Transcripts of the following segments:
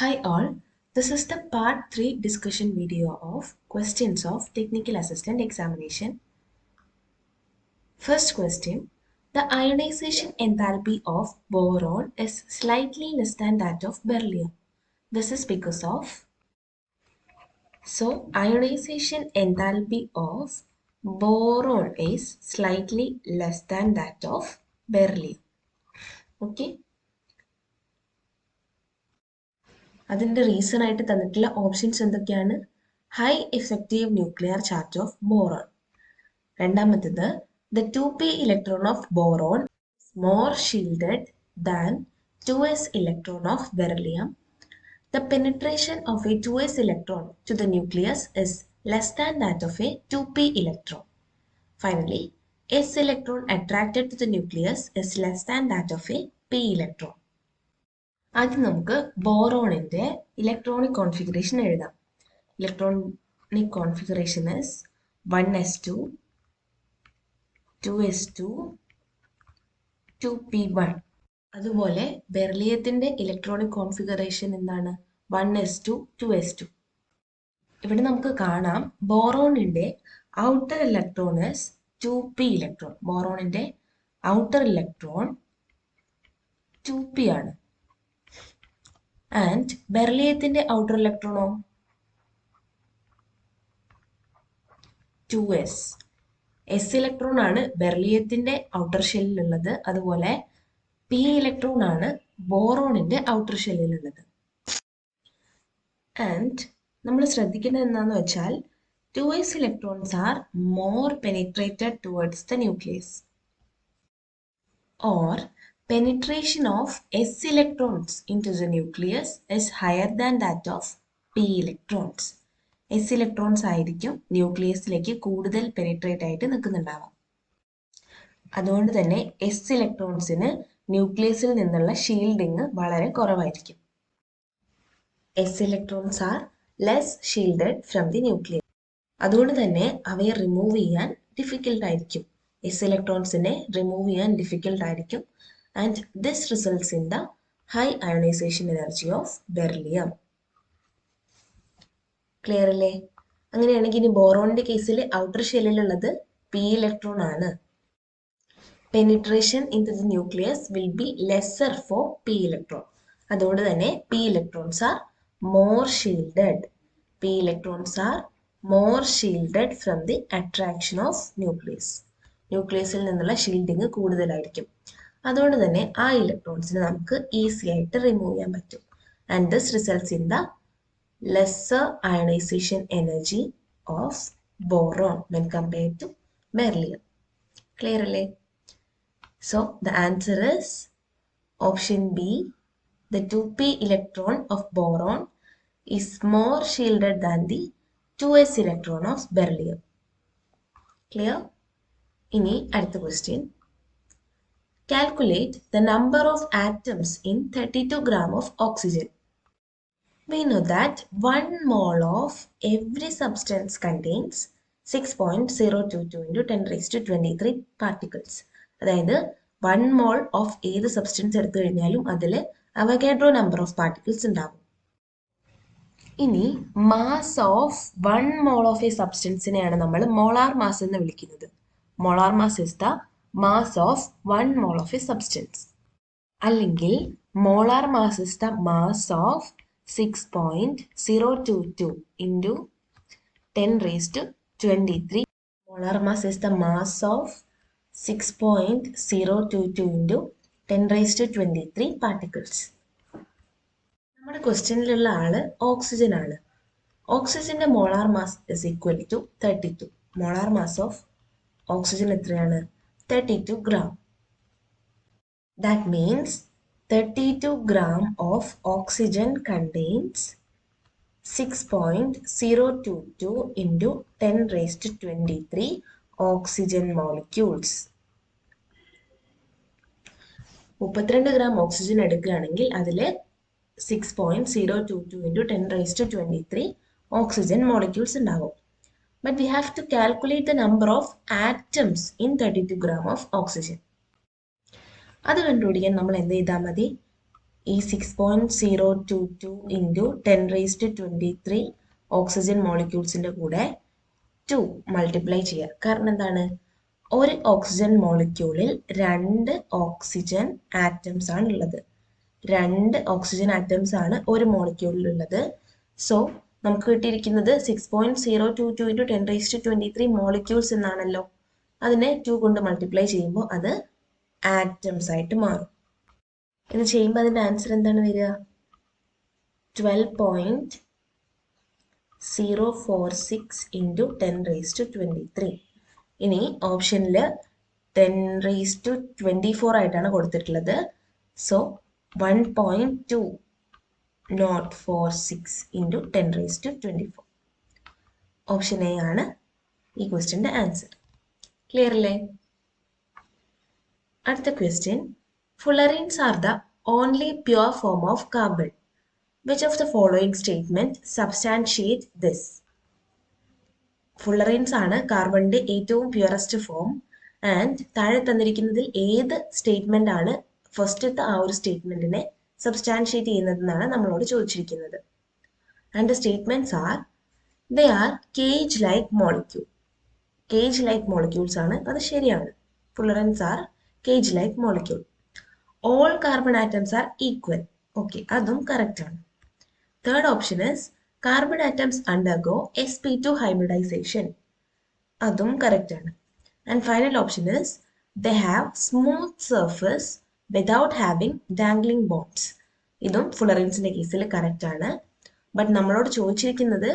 Hi all, this is the part 3 discussion video of questions of Technical Assistant Examination. First question, the ionization enthalpy of boron is slightly less than that of beryllium. This is because of, ionization enthalpy of boron is slightly less than that of beryllium. Okay. അതിൻ്റെ reason ആയിട്ട് തന്നിട്ടുള്ള options എന്തൊക്കെയാണ്? High effective nuclear charge of boron. രണ്ടാമത്തേത്, the 2p electron of boron is more shielded than 2s electron of beryllium. The penetration of a 2s electron to the nucleus is less than that of a 2p electron. Finally, s electron attracted to the nucleus is less than that of a p electron. ആദ്യം നമുക്ക് ബോറോണിൻ്റെ electronic configuration എഴുതാം. Electronic configuration is 1s2, 2s2, 2p1. അതുപോലെ ബെർലിയത്തിൻ്റെ electronic configuration എന്താണ്? 1s2, 2s2. ഇവിടെ നമുക്ക് കാണാം ബോറോണിൻ്റെ outer electron is 2p electron. ബോറോണിൻ്റെ ഔട്ടർ ഇലക്ട്രോൺ 2p ആണ്. ആൻഡ് ബെർലിയത്തിന്റെ ഔട്ടർ ഇലക്ട്രോണോ 2s. എസ് ഇലക്ട്രോൺ ആണ് ബെർലിയത്തിന്റെ ഔട്ടർ ഷെല്ലിലുള്ളത്. അതുപോലെ പി ഇലക്ട്രോൺ ആണ് ബോറോണിന്റെ ഔട്ടർ ഷെല്ലിലുള്ളത്. ആൻഡ് നമ്മൾ ശ്രദ്ധിക്കേണ്ടത് എന്താണെന്ന് വെച്ചാൽ 2s electrons are more penetrated towards the nucleus. Or penetration of s electrons into the nucleus is higher than that of p electrons. s electrons ആയിരിക്കും ന്യൂക്ലിയസിലേക്ക് കൂടുതൽ പെനിട്രേറ്റ് ആയിട്ട് നിൽക്കുന്നുണ്ടാവാം. അതുകൊണ്ട് തന്നെ s ഇലക്ട്രോൺസിന് ന്യൂക്ലിയസിൽ നിന്നുള്ള ഷീൽഡിങ് വളരെ കുറവായിരിക്കും. s electrons are less shielded from the nucleus. അതുകൊണ്ട് തന്നെ അവയെ റിമൂവ് ചെയ്യാൻ ഡിഫിക്കൽട്ട് ആയിരിക്കും. s ഇലക്ട്രോൺസിനെ റിമൂവ് ചെയ്യാൻ ഡിഫിക്കൽട്ട് ആയിരിക്കും. And this results in the high ionization energy of beryllium. Clear അല്ലേ? അങ്ങനെയാണെങ്കിൽ ഇനി ബോറോണിന്റെ കേസിൽ ഔട്ടർ ഷെല്ലിലുള്ളത് പി ഇലക്ട്രോൺ ആണ്. Penetration into the nucleus will be lesser for P electron. അതുകൊണ്ട് തന്നെ P electrons are more shielded. P electrons are more shielded from the attraction of nucleus. ന്യൂക്ലിയസിൽ നിന്നുള്ള ഷീൽഡിങ് കൂടുതലായിരിക്കും. അതുകൊണ്ട് തന്നെ ആ ഇലക്ട്രോൺസിനെ നമുക്ക് ഈസി ആയിട്ട് റിമൂവ് ചെയ്യാൻ പറ്റും. And this results in the lesser ionization energy of boron when compared to beryllium. Clear അല്ലേ? So the answer is option B. The 2p electron of boron is more shielded than the 2s electron of beryllium. Clear? ഇനി അടുത്ത question. Calculate the number of atoms in 32 gram of oxygen. We know that 1 mole of every substance contains 6.022 into 10 raised to 23 particles. അതായത് 1 mole of ഏത് substance എടുത്തു കഴിഞ്ഞാലും അതിൽ Avogadro number of particles ഉണ്ടാവും. ഇനി mass of 1 mole of a സബ്സ്റ്റൻസിനെയാണ് നമ്മൾ molar mass എന്ന് വിളിക്കുന്നത്. Molar mass is the mass of 1 mole of a substance. അല്ലെങ്കിൽ molar mass is the mass of 6.022 into 10 raised to 23. Molar mass is the mass of 6.022 into 10 raised to 23 particles. നമ്മുടെ ക്വസ്റ്റ്യനിലുള്ള ആള് oxygen ആണ്. ഓക്സിജന്റെ molar mass is equal to 32. Molar mass of oxygen എത്രയാണ്? 32 gram. That means 32 gram of oxygen contains 6.022 into 10 raised to 23 oxygen molecules. 32 gram oxygen എടുക്കുകയാണെങ്കിൽ അതിൽ 6.022 into 10 raised to 23 oxygen molecules ഉണ്ടാവും. But we have to calculate the number of atoms in 32 gram of oxygen. അത് കണ്ടുപിടിക്കാൻ നമ്മൾ എന്ത് ചെയ്താൽ മതി? ഈ 6.022 ഇൻറ്റു 10⁻23 ഓക്സിജൻ മോളിക്യൂൾസിൻ്റെ കൂടെ 2 മൾട്ടിപ്ലൈ ചെയ്യുക. കാരണം എന്താണ്? ഒരു ഓക്സിജൻ മോളിക്യൂളിൽ 2 ഓക്സിജൻ ആറ്റംസ് ആണ് ഉള്ളത്. 2 ഓക്സിജൻ ആറ്റംസ് ആണ് ഒരു മോളിക്യൂളിൽ ഉള്ളത്. സോ നമുക്ക് കിട്ടിയിരിക്കുന്നത് 6.022 ഇൻറ്റു 10⁻23 മോളിക്യൂൾസ് എന്നാണല്ലോ. അതിനെ 2 കൊണ്ട് മൾട്ടിപ്ലൈ ചെയ്യുമ്പോൾ അത് ആറ്റംസ് ആയിട്ട് മാറും. ഇത് ചെയ്യുമ്പോൾ അതിൻ്റെ ആൻസർ എന്താണ് വരിക? 12.046 ഇൻറ്റു 10⁻23. ഇനി ഓപ്ഷനിൽ 10⁻24 ആയിട്ടാണ് കൊടുത്തിട്ടുള്ളത്. So 1.2046 into 10⁻24. ഓപ്ഷൻ എ ആണ് ഈ ക്വസ്റ്റ്യൻ്റെ ആൻസർ. ക്ലിയർ അല്ലേ? അടുത്ത question, fullerenes are the only pure form of carbon. Which of the following statement substantiate this? fullerenes ആണ് കാർബണിന്റെ ഏറ്റവും പ്യുവറസ്റ്റ് ഫോം. ആൻഡ് താഴെ തന്നിരിക്കുന്നതിൽ ഏത് സ്റ്റേറ്റ്മെന്റ് ആണ് ഫസ്റ്റത്തെ ആ ഒരു സ്റ്റേറ്റ്മെന്റിനെ സബ്സ്റ്റാൻഷിയേറ്റ് ചെയ്യുന്നതെന്നാണ് നമ്മളോട് ചോദിച്ചിരിക്കുന്നത്. And the statements are, they are cage like molecule. Cage like molecules ആണ്, അത് ശരിയാണ്. fullerenes are cage like molecule. All carbon atoms are equal. Okay, അതും കറക്റ്റ് ആണ്. Third option is carbon atoms undergo sp2 hybridisation. അതും correct ആണ്. And final option is they have smooth surface without having dangling bonds. ഇതും fullerenesന്റെ കേസിൽ correct ആണ്. But നമ്മളോട് ചോദിച്ചിരിക്കുന്നത്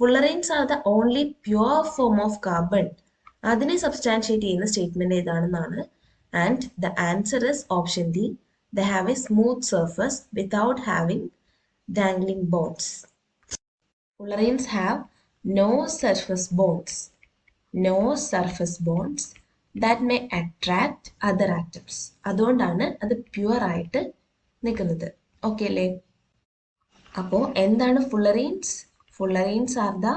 fullerenes are the only pure form of carbon, അതിനെ substantiate ചെയ്യുന്ന സ്റ്റേറ്റ്മെന്റ് ഏതാണെന്നാണ്. And the answer is option D, they have a smooth surface without having dangling bonds. fullerenes have no surface bonds. No surface bonds that may attract other atoms. അതുകൊണ്ടാണ് അത് pure ആയിട്ട് നിൽക്കുന്നത്. Okay അല്ലേ? അപ്പോൾ എന്താണ് fullerenes? fullerenes are the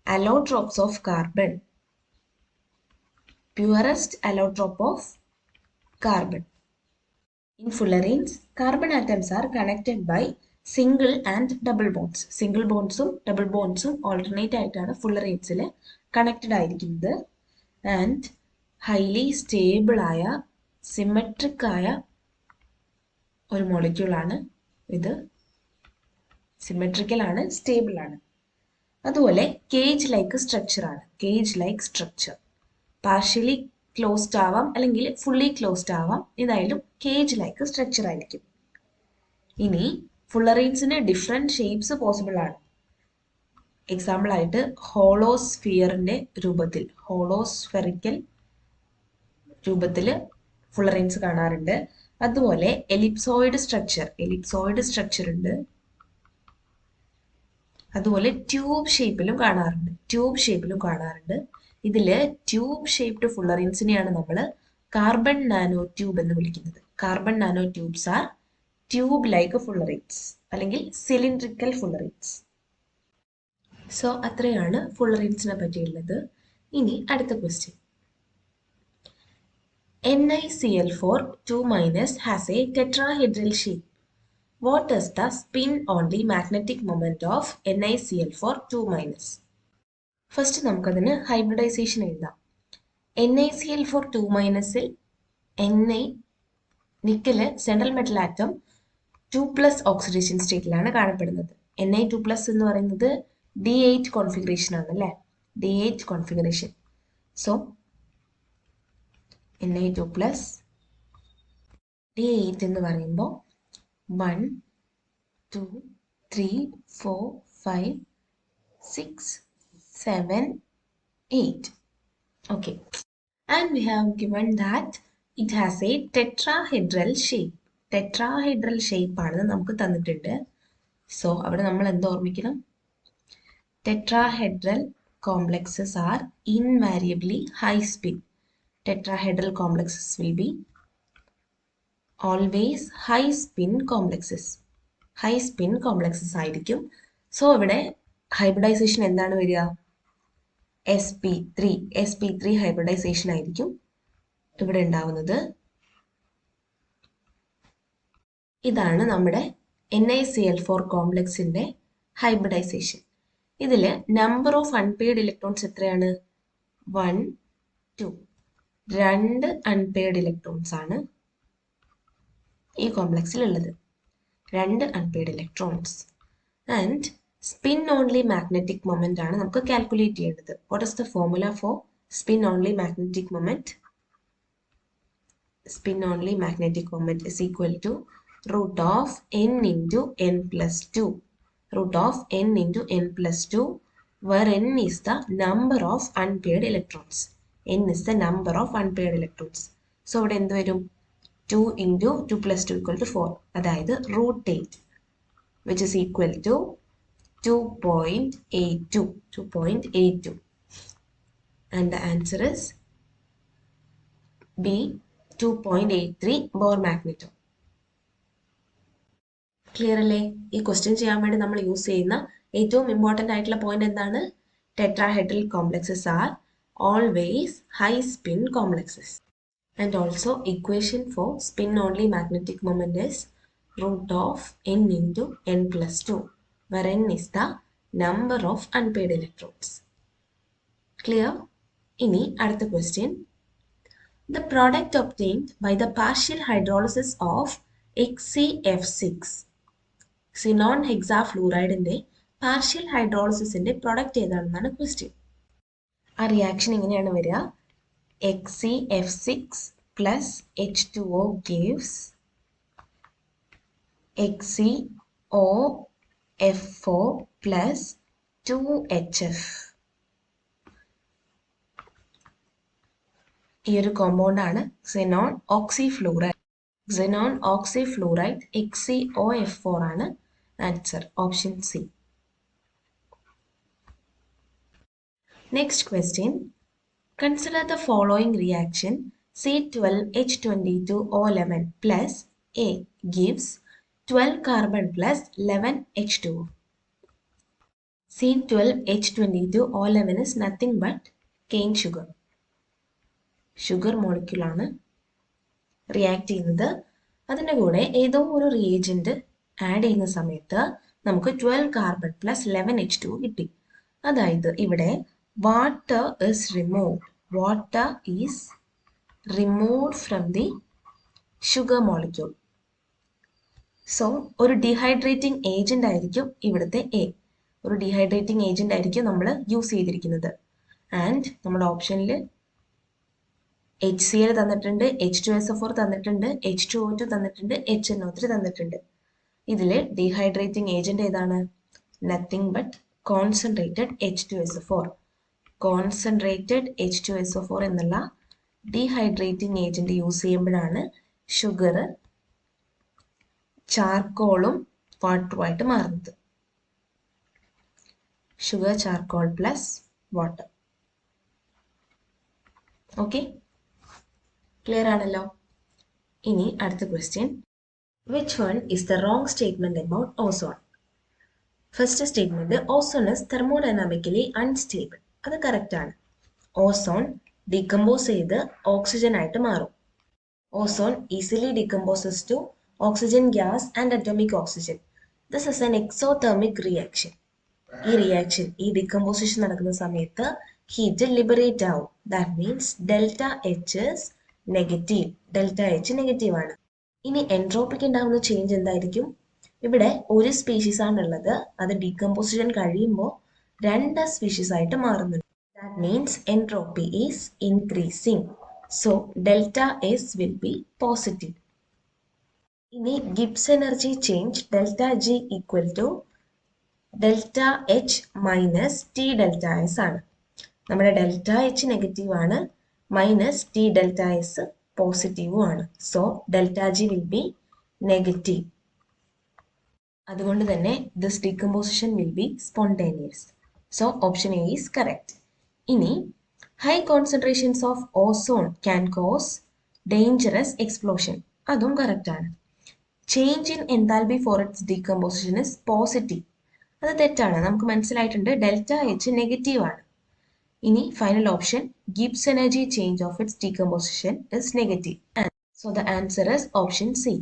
allotropes of carbon. Purest allotrope of carbon. In fullerenes, carbon atoms are connected by single and double bonds. Single ബോൺസും double ബോൺസും alternate ആയിട്ടാണ് fullerenesൽ കണക്റ്റഡ് ആയിരിക്കുന്നത്. ആൻഡ് ഹൈലി സ്റ്റേബിൾ ആയ സിമെട്രിക് ആയ ഒരു മോളിക്യൂളാണ് ഇത്. സിമെട്രിക്കൽ ആണ്, സ്റ്റേബിൾ ആണ്. അതുപോലെ കേജ് ലൈക്ക് സ്ട്രക്ചർ ആണ്. Cage like structure partially closed ആവാം അല്ലെങ്കിൽ ഫുള്ളി ക്ലോസ്ഡ് ആവാം. ഇതായാലും കേജ് ലൈക്ക് സ്ട്രക്ചർ ആയിരിക്കും. ഇനി fullerenesന് ഡിഫറെൻറ്റ് ഷേപ്സ് പോസിബിൾ ആണ്. എക്സാമ്പിൾ ആയിട്ട് ഹോളോസ്ഫിയറിന്റെ രൂപത്തിൽ, ഹോളോസ്ഫെറിക്കൽ രൂപത്തിൽ fullerenes കാണാറുണ്ട്. അതുപോലെ എലിപ്സോയിഡ് സ്ട്രക്ചർ ഉണ്ട്. അതുപോലെ ട്യൂബ് ഷേപ്പിലും കാണാറുണ്ട്. ഇതിൽ ട്യൂബ് ഷേപ്ഡ് fullerenesനെയാണ് നമ്മൾ കാർബൺ നാനോ ട്യൂബ് എന്ന് വിളിക്കുന്നത്. Carbon nano tubes are tube like fullerenes അല്ലെങ്കിൽ സിലിണ്ട്രിക്കൽ fullerenes. സോ അത്രയാണ് fullerenesനെ പറ്റിയുള്ളത്. ഇനി അടുത്ത question, NiCl4 2- has a tetrahedral shape. What is the spin-only magnetic moment of NiCl4 2-? First നമുക്കതിന് ഹൈബ്രിഡൈസേഷൻ എഴുതാം. NiCl4 2-ൽ Ni നിക്കല് സെൻട്രൽ മെറ്റൽ ആറ്റം 2+ ഓക്സിഡേഷൻ സ്റ്റേറ്റിലാണ് കാണപ്പെടുന്നത്. Ni2+ എന്ന് പറയുന്നത് D8 കോൺഫിഗറേഷൻ ആണ് അല്ലേ? D8 configuration. So Na2+ D8 എന്ന് പറയുമ്പോൾ 1 2 3 4 5 6 7 8. Okay, and we have given that it has a tetrahedral shape. Tetrahedral shape ആണെന്ന് നമുക്ക് തന്നിട്ടുണ്ട്. സോ അവിടെ നമ്മൾ എന്ത് ഓർമ്മിക്കണം? Tetrahedral complexes are invariably high spin. Tetrahedral complexes will be always high spin complexes ആയിരിക്കും. സോ ഇവിടെ ഹൈബ്രിഡൈസേഷൻ എന്താണ് വരിക? sp3 ഹൈബ്രിഡൈസേഷൻ ആയിരിക്കും ഇവിടെ ഉണ്ടാവുന്നത്. ഇതാണ് നമ്മുടെ NaCl4 കോംപ്ലക്സിന്റെ ഹൈബ്രിഡൈസേഷൻ. ഇതിൽ നമ്പർ ഓഫ് അൺപെയ്ഡ് ഇലക്ട്രോൺസ് എത്രയാണ്? 1, 2. 2 അൺപെയ്ഡ് ഇലക്ട്രോൺസ് ആണ് ഈ കോംപ്ലക്സിൽ ഉള്ളത്. 2 unpaired electrons. And spin only magnetic moment ആണ് നമുക്ക് കാൽക്കുലേറ്റ് ചെയ്യേണ്ടത്. What is the formula for spin only magnetic moment? Spin only magnetic moment is equal to root of n into n plus 2. Root of n into n plus 2, where n is the number of unpaired electrons. N is the number of unpaired electrons. So, what is the 2 into 2 plus 2 equal to 4. That is root 8, which is equal to 2.82. 2.82. And the answer is B. 2.83 Bohr magneton. Clear അല്ലേ? ഈ question ചെയ്യാൻ വേണ്ടി നമ്മൾ use ചെയ്യുന്ന ഏറ്റവും important ആയിട്ടുള്ള point എന്താണ്? Tetrahedral complexes are always high spin complexes. And also equation for spin only magnetic moment is root of n into n plus 2, where n is the number of unpaired electrons. Clear? ഇനി അടുത്ത question. The product obtained by the partial hydrolysis of XCF6 xenon hexafluoride partial hydrolysis product ഏതാണെന്നാണ് question. ആ reaction ഇങ്ങനെയാണ് വരിക. XCF6 plus H2O gives XCOF4 plus 2HF. ഈ ഒരു compound ആണ് xenon oxyfluoride. xenon oxyfluoride XCOF4 ആണ് answer. Option C. Next question. Consider the following reaction C12H22O11 plus A gives 12 carbon plus 11 H2O. C12H22O11 is nothing but cane sugar. Sugar മോളിക്യൂളാണ് react ചെയ്യുന്നത്. അതിൻ്റെ കൂടെ ഏതോ ഒരു റിയേജൻറ്റ് ആഡ് ചെയ്യുന്ന സമയത്ത് നമുക്ക് 12 കാർബൺ പ്ലസ് 11 H2O കിട്ടി. അതായത് ഇവിടെ water is removed. Water is removed from the sugar molecule. So ഒരു ഡീഹൈഡ്രേറ്റിംഗ് ഏജന്റ് ആയിരിക്കും ഇവിടുത്തെ എ. ഒരു ഡീഹൈഡ്രേറ്റിംഗ് ഏജന്റ് ആയിരിക്കും നമ്മൾ യൂസ് ചെയ്തിരിക്കുന്നത്. ആൻഡ് നമ്മുടെ ഓപ്ഷനിൽ HCl തന്നിട്ടുണ്ട്, H2SO4 തന്നിട്ടുണ്ട്, H2O2 തന്നിട്ടുണ്ട്, HNO3 തന്നിട്ടുണ്ട്. ഇതിൽ ഡീഹൈഡ്രേറ്റിംഗ് ഏജന്റ് ഏതാണ്? Nothing but concentrated H2SO4. Concentrated H2SO4 എന്നുള്ള ഡീഹൈഡ്രേറ്റിംഗ് ഏജന്റ് യൂസ് ചെയ്യുമ്പോഴാണ് ഷുഗർ ചാർക്കോളും വാട്ടറുമായിട്ട് മാറുന്നത്. Sugar, charcoal plus water. Okay, clear ആണല്ലോ? ഇനി അടുത്ത question. Which one is the wrong statement about ozone? First statement, ozone is thermodynamically unstable. അത് correct ആണ്. ഓസോൺ ഡീകമ്പോസ് ചെയ്ത് ഓക്സിജൻ ആയിട്ട് മാറും. Ozone easily decomposes to oxygen gas and atomic oxygen. This is an exothermic reaction. ഈ reaction, ഈ decomposition നടക്കുന്ന സമയത്ത് heat liberate ആവും. That means delta H is negative. Delta H negative ആണ്. ഇനി എൻട്രോപ്പിക്ക് ഉണ്ടാകുന്ന ചേഞ്ച് എന്തായിരിക്കും? ഇവിടെ ഒരു സ്പീഷീസ് ആണുള്ളത്. അത് ഡീകമ്പോസിഷൻ കഴിയുമ്പോൾ 2 സ്പീഷീസ് ആയിട്ട് മാറുന്നുണ്ട്. That means entropy is increasing. So delta S will be positive. ഇനി Gibbs energy change delta G equal to delta H minus T delta S ആണ്. നമ്മുടെ ഡെൽറ്റ എച്ച് നെഗറ്റീവ് ആണ്, മൈനസ് ടി ഡെൽറ്റ എസ് പോസിറ്റീവും ആണ്. So delta G will be negative. അതുകൊണ്ട് തന്നെ this decomposition will be spontaneous. So option A is correct. ഇനി high concentrations of ozone can cause dangerous explosion. അതും correct ആണ്. Change in enthalpy for its decomposition is positive. അത് തെറ്റാണ്. നമുക്ക് മനസ്സിലായിട്ടുണ്ട് delta H negative ആണ്. ഇനി final option, Gibbs energy change of its decomposition is negative. So the answer is option C.